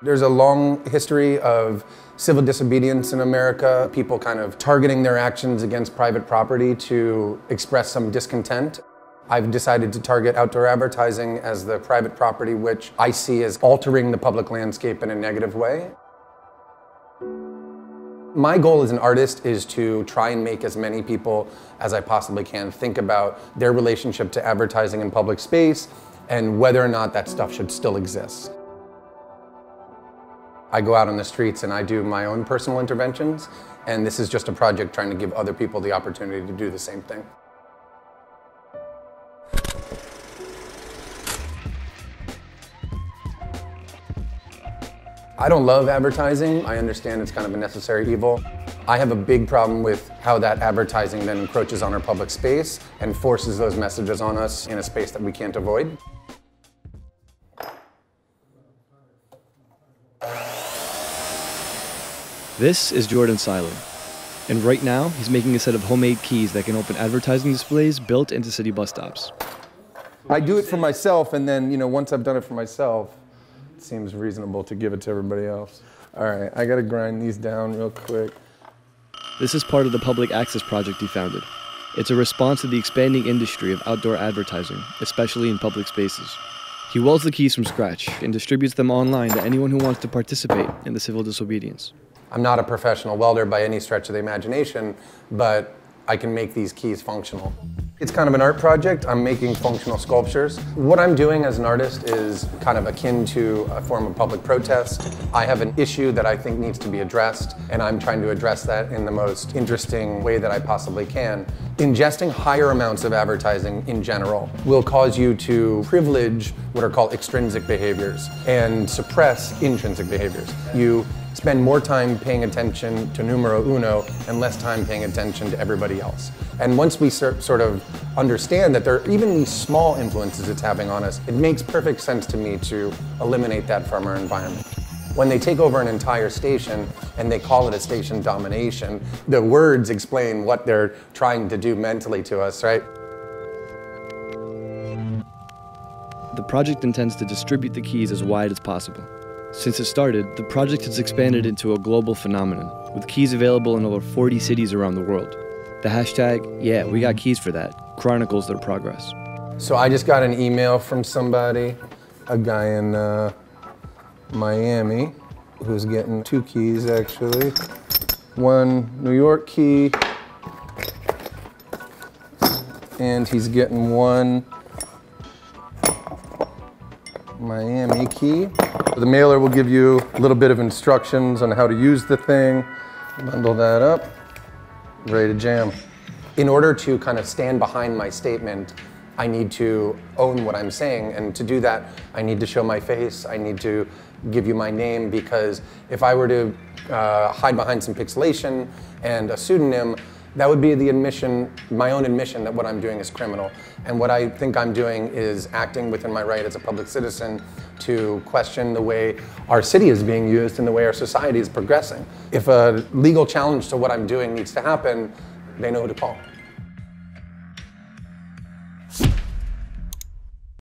There's a long history of civil disobedience in America, people kind of targeting their actions against private property to express some discontent. I've decided to target outdoor advertising as the private property which I see as altering the public landscape in a negative way. My goal as an artist is to try and make as many people as I possibly can think about their relationship to advertising in public space and whether or not that stuff should still exist. I go out on the streets and I do my own personal interventions, and this is just a project trying to give other people the opportunity to do the same thing. I don't love advertising. I understand it's kind of a necessary evil. I have a big problem with how that advertising then encroaches on our public space and forces those messages on us in a space that we can't avoid. This is Jordan Seiler, and right now he's making a set of homemade keys that can open advertising displays built into city bus stops. I do it for myself, and then, once I've done it for myself, it seems reasonable to give it to everybody else. All right, I gotta grind these down real quick. This is part of the public access project he founded. It's a response to the expanding industry of outdoor advertising, especially in public spaces. He welds the keys from scratch and distributes them online to anyone who wants to participate in the civil disobedience. I'm not a professional welder by any stretch of the imagination, but I can make these keys functional. It's kind of an art project. I'm making functional sculptures. What I'm doing as an artist is kind of akin to a form of public protest. I have an issue that I think needs to be addressed, and I'm trying to address that in the most interesting way that I possibly can. Ingesting higher amounts of advertising in general will cause you to privilege what are called extrinsic behaviors and suppress intrinsic behaviors. You spend more time paying attention to numero uno and less time paying attention to everybody else. And once we sort of understand that there are even these small influences it's having on us, it makes perfect sense to me to eliminate that from our environment. When they take over an entire station and they call it a station domination, the words explain what they're trying to do mentally to us, right? The project intends to distribute the keys as wide as possible. Since it started, the project has expanded into a global phenomenon, with keys available in over 40 cities around the world. The hashtag, yeah, we got keys for that, chronicles their progress. So I just got an email from somebody, a guy in Miami, who's getting 2 keys actually. One New York key, and he's getting one Miami key. The mailer will give you a little bit of instructions on how to use the thing. Bundle that up, ready to jam. In order to kind of stand behind my statement, I need to own what I'm saying, and to do that, I need to show my face, I need to give you my name, because if I were to hide behind some pixelation and a pseudonym, that would be the admission, my own admission that what I'm doing is criminal. And what I think I'm doing is acting within my right as a public citizen to question the way our city is being used and the way our society is progressing. If a legal challenge to what I'm doing needs to happen, they know who to call.